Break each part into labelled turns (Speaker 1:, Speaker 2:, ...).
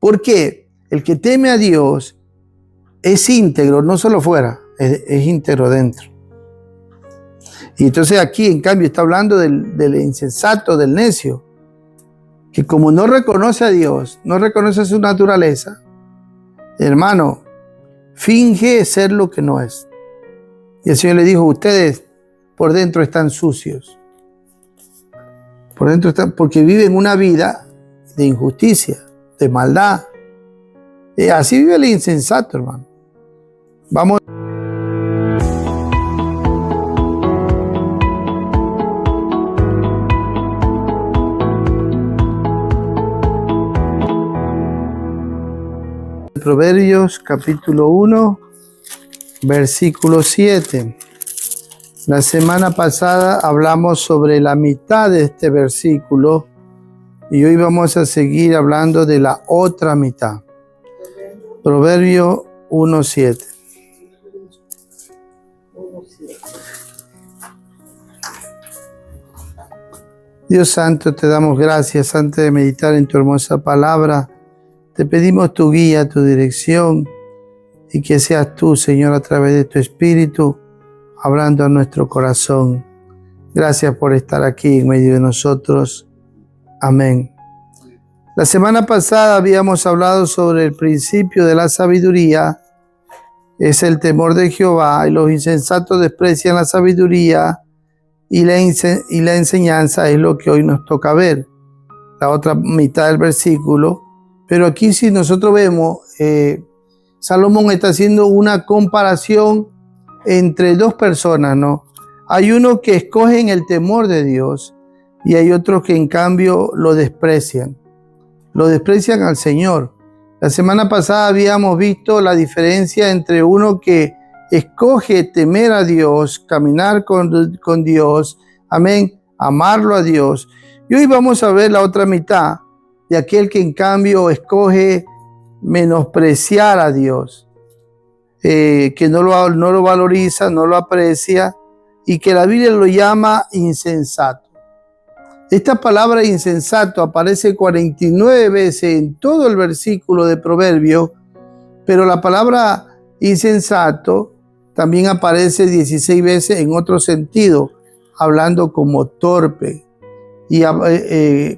Speaker 1: Porque el que teme a Dios es íntegro, no solo fuera, es íntegro dentro. Y entonces aquí, en cambio, está hablando del insensato, del necio, que como no reconoce a Dios, no reconoce su naturaleza, hermano, finge ser lo que no es. Y el Señor le dijo, ustedes por dentro están sucios. Por dentro están, porque viven una vida de injusticia, de maldad. Así vive el insensato, hermano. Vamos. Proverbios capítulo 1, versículo 7. La semana pasada hablamos sobre la mitad de este versículo y hoy vamos a seguir hablando de la otra mitad. Proverbio 1:7. Dios santo, te damos gracias antes de meditar en tu hermosa palabra. Te pedimos tu guía, tu dirección y que seas tú, Señor, a través de tu Espíritu, hablando a nuestro corazón. Gracias por estar aquí en medio de nosotros. Amén. La semana pasada habíamos hablado sobre el principio de la sabiduría. Es el temor de Jehová y los insensatos desprecian la sabiduría y la enseñanza es lo que hoy nos toca ver. La otra mitad del versículo. Pero aquí si nosotros vemos, Salomón está haciendo una comparación entre dos personas, ¿no? Hay uno que escogen el temor de Dios y hay otros que en cambio lo desprecian. Lo desprecian al Señor. La semana pasada habíamos visto la diferencia entre uno que escoge temer a Dios, caminar con Dios, amén, amarlo a Dios. Y hoy vamos a ver la otra mitad de aquel que en cambio escoge menospreciar a Dios, que no lo valoriza, no lo aprecia y que la Biblia lo llama insensato. Esta palabra insensato aparece 49 veces en todo el versículo de Proverbios, pero la palabra insensato también aparece 16 veces en otro sentido, hablando como torpe y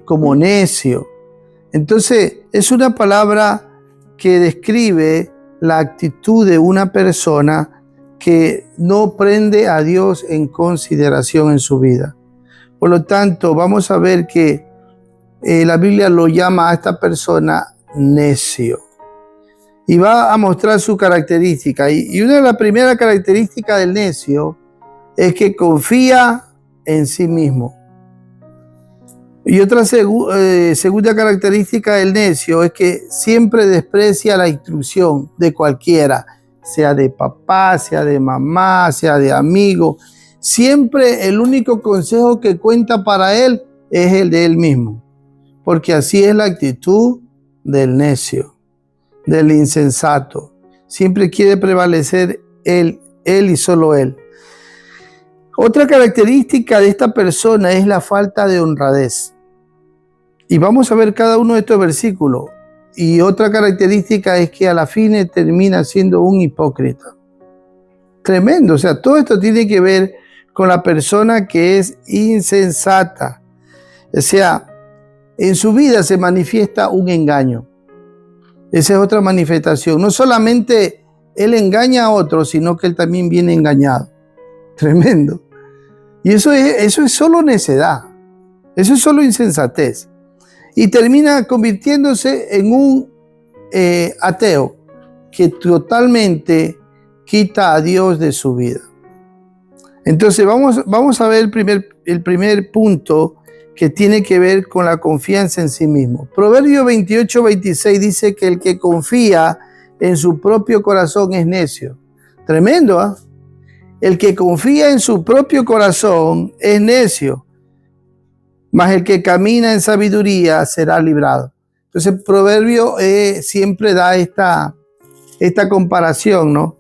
Speaker 1: como necio. Entonces, es una palabra que describe la actitud de una persona que no prende a Dios en consideración en su vida. Por lo tanto, vamos a ver que la Biblia lo llama a esta persona necio. Y va a mostrar su característica. Y una de las primeras características del necio es que confía en sí mismo. Y otra segunda característica del necio es que siempre desprecia la instrucción de cualquiera, sea de papá, sea de mamá, sea de amigo. Siempre el único consejo que cuenta para él es el de él mismo, porque así es la actitud del necio, del insensato. Siempre quiere prevalecer él y solo él. Otra característica de esta persona es la falta de honradez. Y vamos a ver cada uno de estos versículos. Y otra característica es que a la fin termina siendo un hipócrita. Tremendo. O sea, todo esto tiene que ver con la persona que es insensata. O sea, en su vida se manifiesta un engaño. Esa es otra manifestación. No solamente él engaña a otros, sino que él también viene engañado. Tremendo. Y eso es solo necedad. Eso es solo insensatez. Y termina convirtiéndose en un ateo que totalmente quita a Dios de su vida. Entonces vamos a ver el primer punto que tiene que ver con la confianza en sí mismo. Proverbio 28:26 dice que el que confía en su propio corazón es necio. Tremendo, ¿ah? El que confía en su propio corazón es necio. Mas el que camina en sabiduría será librado. Entonces, Proverbio siempre da esta comparación, ¿no?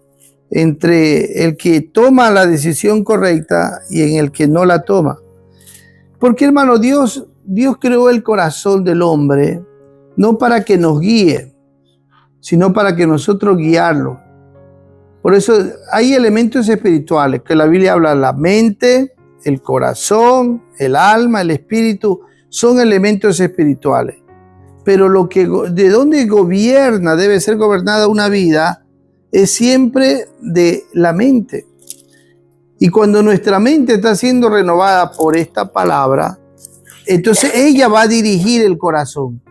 Speaker 1: Entre el que toma la decisión correcta y en el que no la toma. Porque, hermano, Dios creó el corazón del hombre no para que nos guíe, sino para que nosotros guiarlo. Por eso hay elementos espirituales que la Biblia habla: la mente, el corazón, el alma, el espíritu, son elementos espirituales. Pero de donde gobierna, debe ser gobernada una vida, es siempre de la mente. Y cuando nuestra mente está siendo renovada por esta palabra, entonces ella va a dirigir el corazón.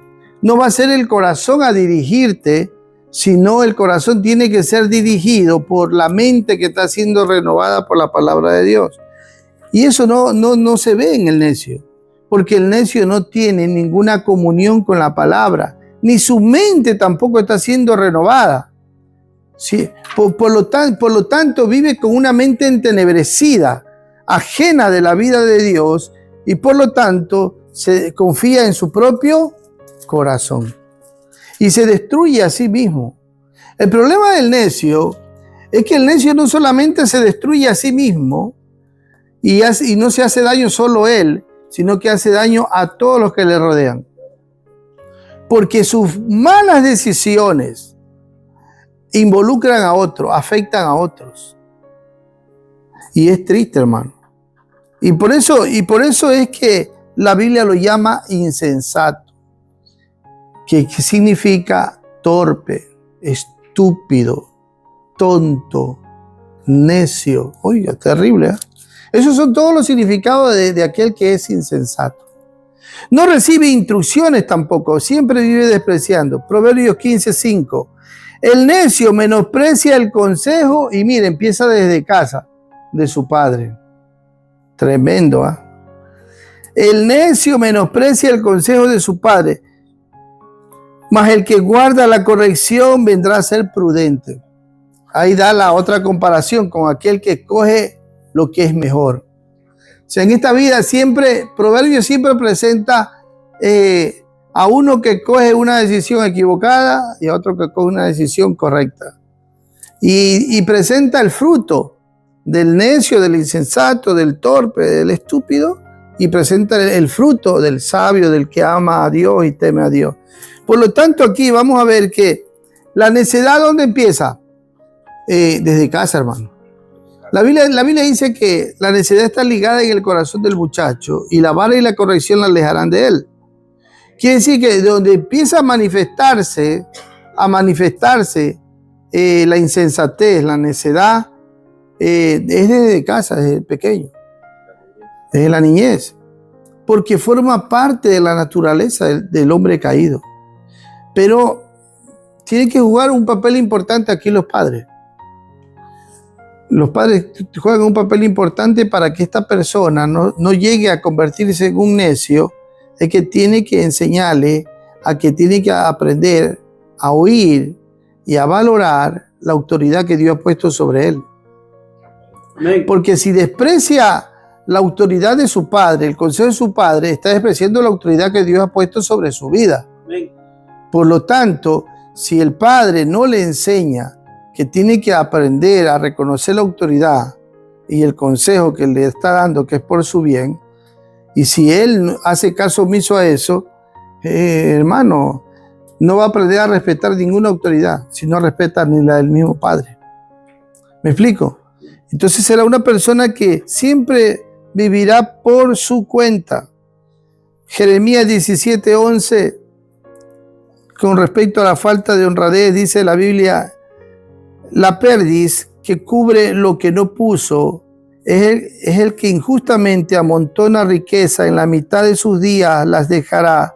Speaker 1: No va a ser el corazón a dirigirte, sino el corazón tiene que ser dirigido por la mente que está siendo renovada por la palabra de Dios. Y eso no se ve en el necio, porque el necio no tiene ninguna comunión con la palabra, ni su mente tampoco está siendo renovada. ¿Sí? Por lo tanto, vive con una mente entenebrecida, ajena de la vida de Dios, y por lo tanto se confía en su propio corazón y se destruye a sí mismo. El problema del necio es que el necio no solamente se destruye a sí mismo y no se hace daño solo él, sino que hace daño a todos los que le rodean. Porque sus malas decisiones involucran a otros, afectan a otros. Y es triste, hermano. Y por eso es que la Biblia lo llama insensato, que significa torpe, estúpido, tonto, necio. Oiga, terrible, ¿eh? Esos son todos los significados de aquel que es insensato. No recibe instrucciones tampoco, siempre vive despreciando. Proverbios 15:5. El necio menosprecia el consejo y mire, empieza desde casa de su padre. Tremendo, ¿eh? El necio menosprecia el consejo de su padre, mas el que guarda la corrección vendrá a ser prudente. Ahí da la otra comparación con aquel que escoge lo que es mejor. O sea, en esta vida Proverbios siempre presenta a uno que coge una decisión equivocada y a otro que coge una decisión correcta. Y presenta el fruto del necio, del insensato, del torpe, del estúpido, y presenta el fruto del sabio, del que ama a Dios y teme a Dios. Por lo tanto, aquí vamos a ver que la necedad, ¿dónde empieza? Desde casa, hermano. La Biblia dice que la necedad está ligada en el corazón del muchacho y la vara y la corrección la alejarán de él. Quiere decir que donde empieza a manifestarse la insensatez, la necedad, es desde casa, desde pequeño, desde la niñez, porque forma parte de la naturaleza del hombre caído. Pero tienen que jugar un papel importante aquí los padres. Los padres juegan un papel importante para que esta persona no llegue a convertirse en un necio. Es que tiene que enseñarle a que tiene que aprender a oír y a valorar la autoridad que Dios ha puesto sobre él. Amén. Porque si desprecia la autoridad de su padre, el consejo de su padre, está despreciando la autoridad que Dios ha puesto sobre su vida. Amén. Por lo tanto, si el padre no le enseña que tiene que aprender a reconocer la autoridad y el consejo que le está dando, que es por su bien, y si él hace caso omiso a eso, hermano, no va a aprender a respetar ninguna autoridad, si no respeta ni la del mismo padre. ¿Me explico? Entonces será una persona que siempre vivirá por su cuenta. Jeremías 17:11, con respecto a la falta de honradez, dice la Biblia: la perdiz que cubre lo que no puso es el que injustamente amontona riqueza, en la mitad de sus días las dejará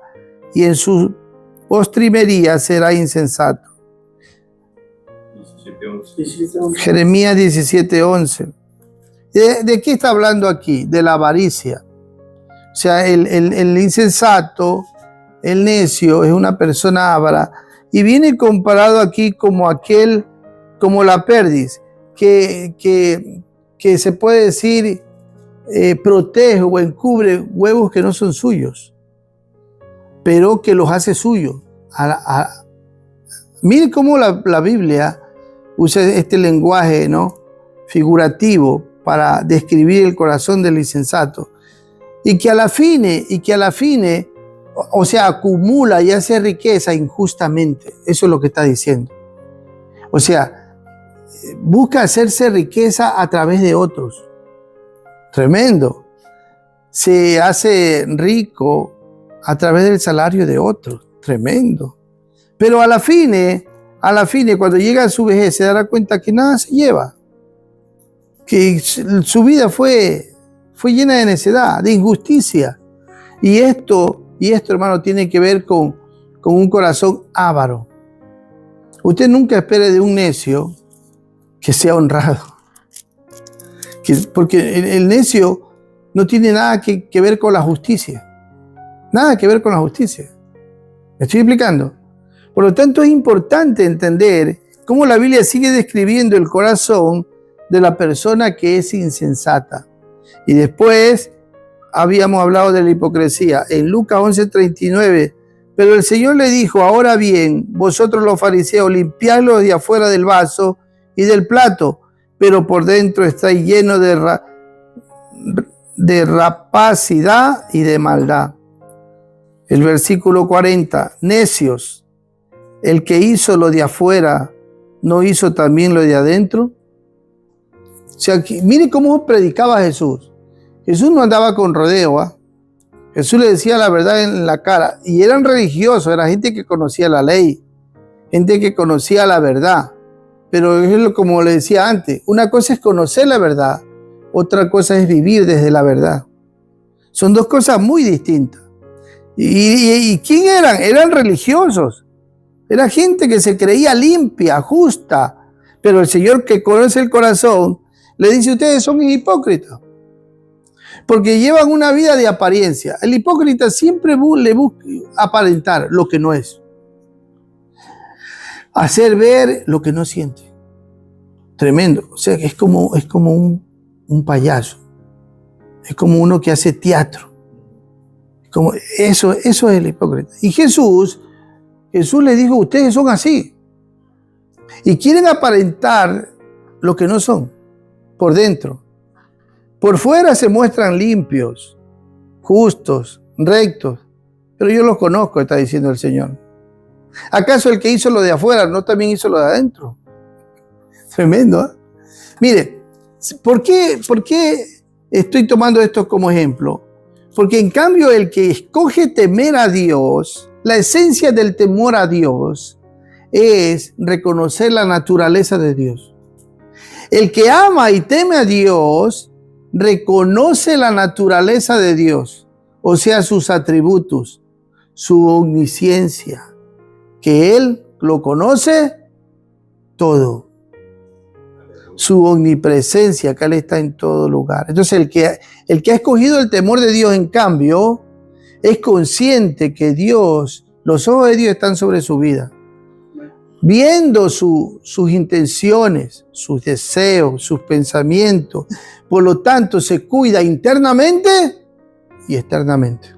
Speaker 1: y en su postrimería será insensato. 17:11. Jeremías 17:11. ¿De qué está hablando aquí? De la avaricia. O sea, el insensato, el necio, es una persona avara. Y viene comparado aquí como la perdiz, que se puede decir protege o encubre huevos que no son suyos, pero que los hace suyos. Mire cómo la Biblia usa este lenguaje, ¿no?, figurativo para describir el corazón del insensato, y que a la fine O sea, acumula y hace riqueza injustamente. Eso es lo que está diciendo. O sea, busca hacerse riqueza a través de otros. Tremendo. Se hace rico a través del salario de otros. Tremendo. Pero a la fin, cuando llega a su vejez, se dará cuenta que nada se lleva. Que su vida fue llena de necedad, de injusticia. Y esto, hermano, tiene que ver con un corazón avaro. Usted nunca espere de un necio que sea honrado. Porque el necio no tiene nada que ver con la justicia. Nada que ver con la justicia. ¿Me estoy explicando? Por lo tanto, es importante entender cómo la Biblia sigue describiendo el corazón de la persona que es insensata. Y después habíamos hablado de la hipocresía. En Lucas 11:39, pero el Señor le dijo: ahora bien, vosotros los fariseos limpiadlos de afuera del vaso y del plato, pero por dentro estáis llenos de rapacidad y de maldad. El versículo 40, necios, el que hizo lo de afuera, ¿no hizo también lo de adentro? O sea, mire cómo predicaba Jesús. Jesús no andaba con rodeo, ¿eh? Jesús le decía la verdad en la cara. Y eran religiosos, era gente que conocía la ley, gente que conocía la verdad. Pero es como le decía antes, una cosa es conocer la verdad, otra cosa es vivir desde la verdad. Son dos cosas muy distintas. ¿Y quién eran? Eran religiosos. Era gente que se creía limpia, justa. Pero el Señor, que conoce el corazón, le dice: ustedes son hipócritas. Porque llevan una vida de apariencia. El hipócrita siempre le busca aparentar lo que no es. Hacer ver lo que no siente. Tremendo. O sea, es como un payaso. Es como uno que hace teatro. Eso es el hipócrita. Y Jesús le dijo: ustedes son así. Y quieren aparentar lo que no son por dentro. Por fuera se muestran limpios, justos, rectos. Pero yo los conozco, está diciendo el Señor. ¿Acaso el que hizo lo de afuera no también hizo lo de adentro? Tremendo, ¿eh? Mire, ¿por qué estoy tomando esto como ejemplo? Porque en cambio el que escoge temer a Dios, la esencia del temor a Dios es reconocer la naturaleza de Dios. El que ama y teme a Dios reconoce la naturaleza de Dios, o sea, sus atributos, su omnisciencia, que Él lo conoce todo. Su omnipresencia, que Él está en todo lugar. Entonces el que ha escogido el temor de Dios, en cambio, es consciente que Dios, los ojos de Dios están sobre su vida, viendo sus intenciones, sus deseos, sus pensamientos. Por lo tanto, se cuida internamente y externamente.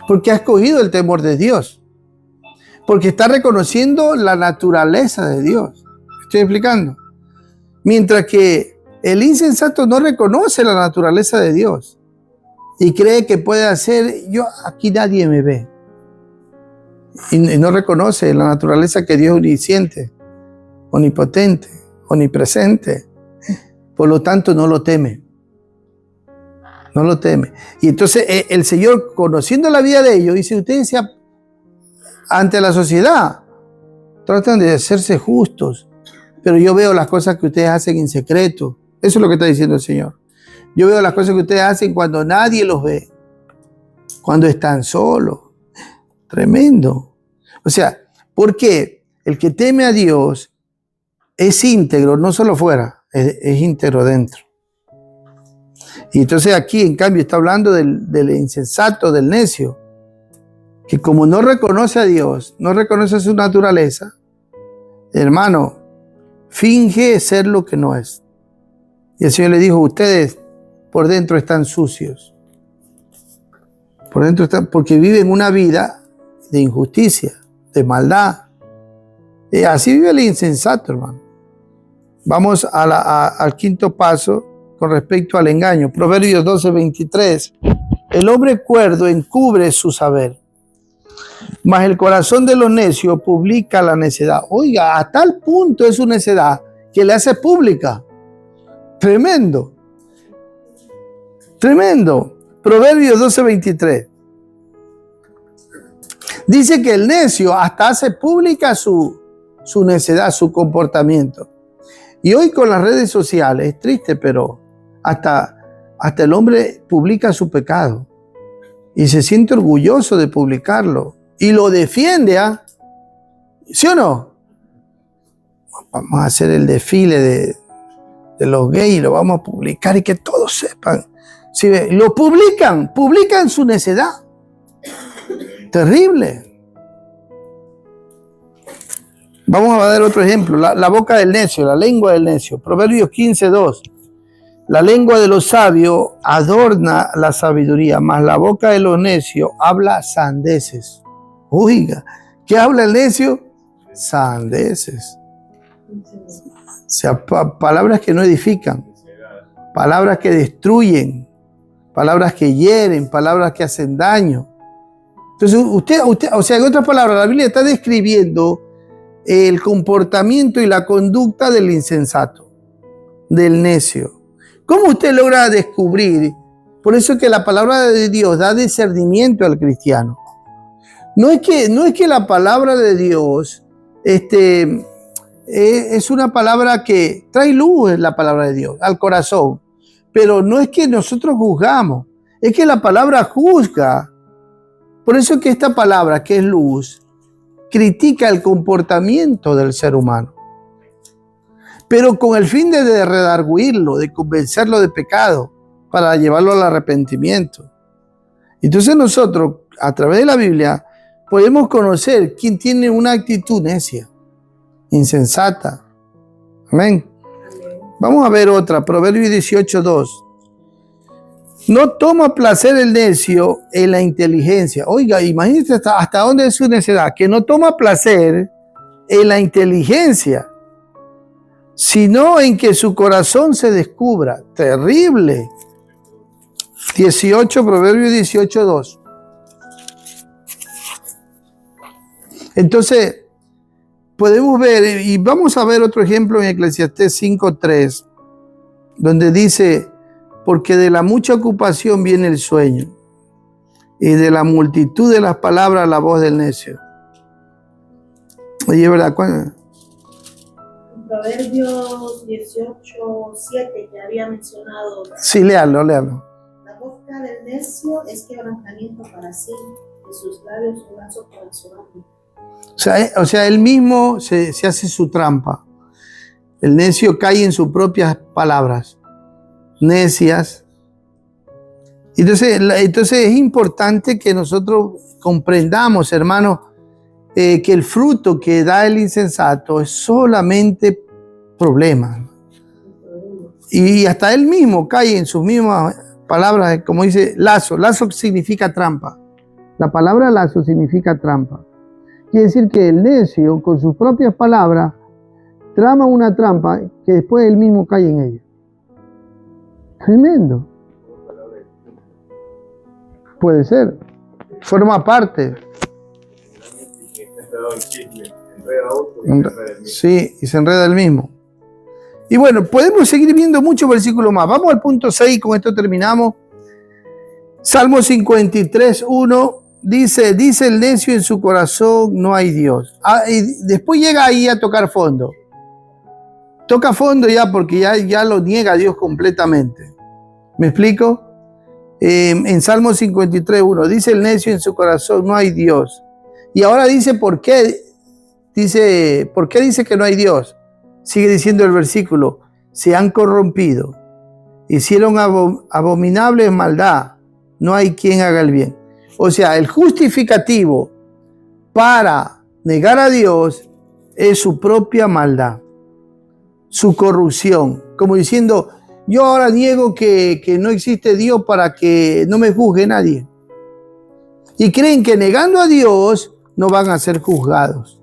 Speaker 1: Porque ha escogido el temor de Dios. Porque está reconociendo la naturaleza de Dios. ¿Me estoy explicando? Mientras que el insensato no reconoce la naturaleza de Dios y cree que puede hacer: aquí nadie me ve. Y no reconoce la naturaleza que Dios es omnisciente, omnipotente, omnipresente. Por lo tanto, no lo teme. No lo teme. Y entonces el Señor, conociendo la vida de ellos, dice: ustedes ante la sociedad tratan de hacerse justos, pero yo veo las cosas que ustedes hacen en secreto. Eso es lo que está diciendo el Señor. Yo veo las cosas que ustedes hacen cuando nadie los ve, cuando están solos. Tremendo. O sea, porque el que teme a Dios es íntegro, no solo fuera, es íntegro dentro. Y entonces aquí, en cambio, está hablando del insensato, del necio, que como no reconoce a Dios, no reconoce su naturaleza, hermano, finge ser lo que no es. Y el Señor le dijo: ustedes por dentro están sucios. Por dentro están, porque viven una vida de injusticia, de maldad. Y así vive el insensato, hermano. Vamos al quinto paso con respecto al engaño. Proverbios 12:23. El hombre cuerdo encubre su saber. Mas el corazón de los necios publica la necedad. Oiga, a tal punto es su necedad que le hace pública. Tremendo. Tremendo. Proverbios 12:23. Dice que el necio hasta hace pública su necedad, su comportamiento. Y hoy con las redes sociales, es triste, pero hasta el hombre publica su pecado. Y se siente orgulloso de publicarlo. Y lo defiende, ¿ah? ¿Sí o no? Vamos a hacer el desfile de los gays, lo vamos a publicar y que todos sepan. ¿Sí? Lo publican su necedad. Terrible. Vamos a dar otro ejemplo. La boca del necio, la lengua del necio. Proverbios 15:2. La lengua de los sabios adorna la sabiduría, mas la boca de los necios habla sandeces. Oiga, ¿qué habla el necio? Sandeces. O sea, palabras que no edifican, palabras que destruyen, palabras que hieren, palabras que hacen daño. Entonces, usted, o sea, en otras palabras, la Biblia está describiendo el comportamiento y la conducta del insensato, del necio. ¿Cómo usted logra descubrir? Por eso es que la palabra de Dios da discernimiento al cristiano. No es que la palabra de Dios es una palabra que trae luz, en la palabra de Dios, al corazón. Pero no es que nosotros juzgamos, es que la palabra juzga. Por eso es que esta palabra, que es luz, critica el comportamiento del ser humano. Pero con el fin de redarguirlo, de convencerlo de pecado, para llevarlo al arrepentimiento. Entonces nosotros, a través de la Biblia, podemos conocer quién tiene una actitud necia, insensata. Amén. Vamos a ver otra, Proverbios 18:2. No toma placer el necio en la inteligencia. Oiga, imagínate hasta dónde es su necedad, que no toma placer en la inteligencia, sino en que su corazón se descubra. Terrible. 18, Proverbios 18:2. Entonces, podemos ver, y vamos a ver otro ejemplo en Eclesiastés 5:3, donde dice, porque de la mucha ocupación viene el sueño, y de la multitud de las palabras la voz del necio. Oye, ¿verdad?
Speaker 2: Proverbios 18:7 que había mencionado.
Speaker 1: Sí, léalo.
Speaker 2: La boca del necio es quebrantamiento para sí, y sus labios un lazo para su alma.
Speaker 1: O sea, él mismo se hace su trampa. El necio cae en sus propias palabras necias. Entonces es importante que nosotros comprendamos, hermanos, que el fruto que da el insensato es solamente problemas. Y hasta él mismo cae en sus mismas palabras, como dice lazo. Lazo significa trampa. La palabra lazo significa trampa. Quiere decir que el necio, con sus propias palabras, trama una trampa que después él mismo cae en ella. Tremendo. Puede ser. Forma parte. Sí, y se enreda el mismo. Y bueno, podemos seguir viendo muchos versículos más. Vamos al punto 6, con esto terminamos. Salmo 53:1 dice el necio en su corazón no hay Dios. Y después llega ahí a tocar fondo. Toca fondo ya porque ya lo niega a Dios completamente. ¿Me explico? En Salmo 53:1 dice el necio en su corazón no hay Dios. Y ahora dice ¿por qué? ¿Por qué dice que no hay Dios? Sigue diciendo el versículo, se han corrompido, hicieron abominable maldad, no hay quien haga el bien. O sea, el justificativo para negar a Dios es su propia maldad, su corrupción, como diciendo, yo ahora niego que no existe Dios para que no me juzgue nadie. Y creen que negando a Dios no van a ser juzgados.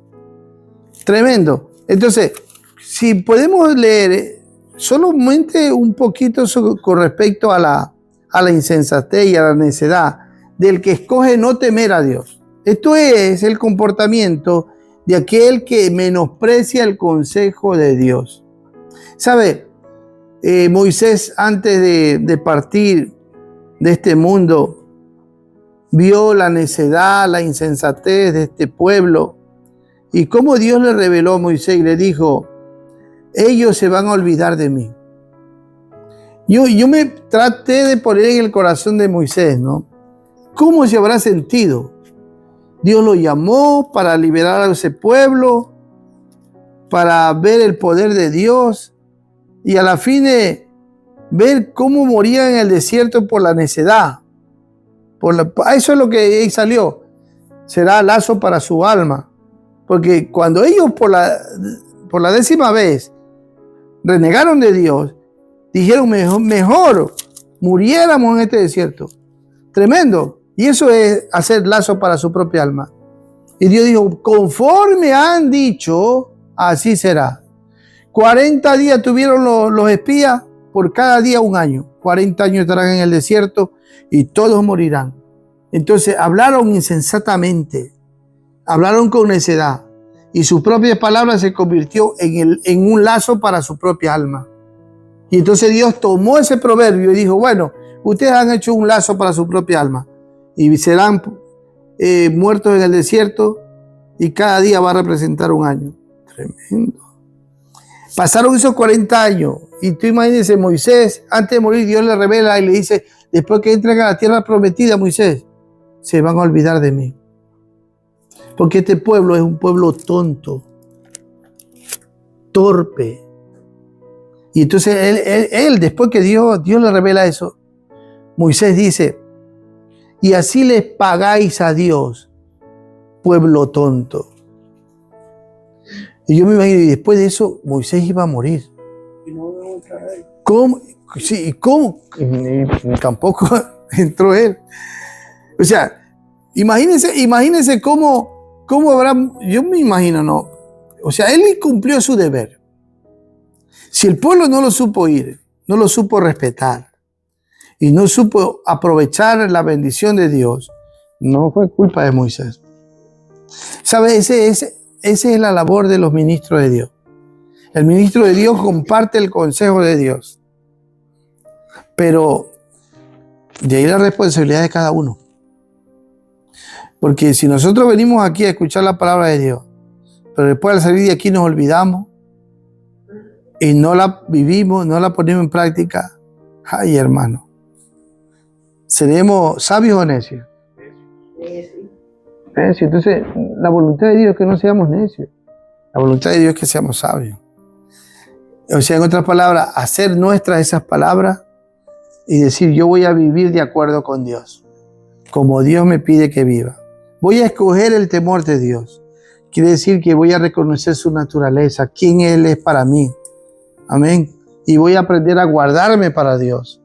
Speaker 1: Tremendo. Entonces, si podemos leer solamente un poquito con respecto a la insensatez y a la necedad del que escoge no temer a Dios. Esto es el comportamiento de aquel que menosprecia el consejo de Dios. ¿Sabe? Moisés, antes de partir de este mundo, vio la necedad, la insensatez de este pueblo y cómo Dios le reveló a Moisés y le dijo: ellos se van a olvidar de mí. Yo me traté de poner en el corazón de Moisés, ¿no? ¿Cómo se habrá sentido? Dios lo llamó para liberar a ese pueblo, para ver el poder de Dios y a la fin de ver cómo morían en el desierto por la necedad. Eso es lo que ahí salió. Será lazo para su alma. Porque cuando ellos por la 10ª vez renegaron de Dios, dijeron mejor muriéramos en este desierto. Tremendo. Y eso es hacer lazo para su propia alma. Y Dios dijo: conforme han dicho, así será. 40 días tuvieron los espías, por cada día 1 año. 40 años estarán en el desierto y todos morirán. Entonces hablaron insensatamente, hablaron con necedad, y su propia palabra se convirtió en un lazo para su propia alma. Y entonces Dios tomó ese proverbio y dijo: bueno, ustedes han hecho un lazo para su propia alma y serán muertos en el desierto, y cada día va a representar 1 año. Tremendo. Pasaron esos 40 años y tú imagínese, Moisés, antes de morir, Dios le revela y le dice: después que entren a la tierra prometida, Moisés, se van a olvidar de mí. Porque este pueblo es un pueblo tonto, torpe. Y entonces él después que Dios le revela eso, Moisés dice: y así les pagáis a Dios, pueblo tonto. Y yo me imagino, y después de eso, Moisés iba a morir. ¿Cómo? Sí, ¿cómo? Y tampoco entró él. O sea, imagínense cómo habrá, yo me imagino, ¿no? O sea, él cumplió su deber. Si el pueblo no lo supo oír, no lo supo respetar y no supo aprovechar la bendición de Dios, no fue culpa de Moisés. ¿Sabes? Esa es la labor de los ministros de Dios. El ministro de Dios comparte el consejo de Dios. Pero de ahí la responsabilidad de cada uno. Porque si nosotros venimos aquí a escuchar la palabra de Dios, pero después al salir de aquí nos olvidamos y no la vivimos, no la ponemos en práctica, ay, hermano, ¿seremos sabios o necios? Necios. Entonces, la voluntad de Dios es que no seamos necios. La voluntad de Dios es que seamos sabios. O sea, en otras palabras, hacer nuestras esas palabras y decir: yo voy a vivir de acuerdo con Dios, como Dios me pide que viva. Voy a escoger el temor de Dios. Quiere decir que voy a reconocer su naturaleza, quién Él es para mí. Amén. Y voy a aprender a guardarme para Dios,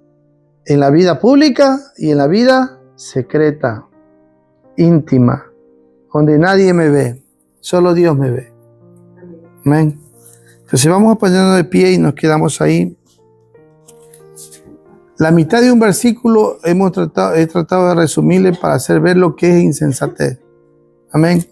Speaker 1: en la vida pública y en la vida secreta, íntima, donde nadie me ve, solo Dios me ve. Amén. Entonces vamos a ponernos de pie y nos quedamos ahí. La mitad de un versículo he tratado de resumirle para hacer ver lo que es insensatez. Amén.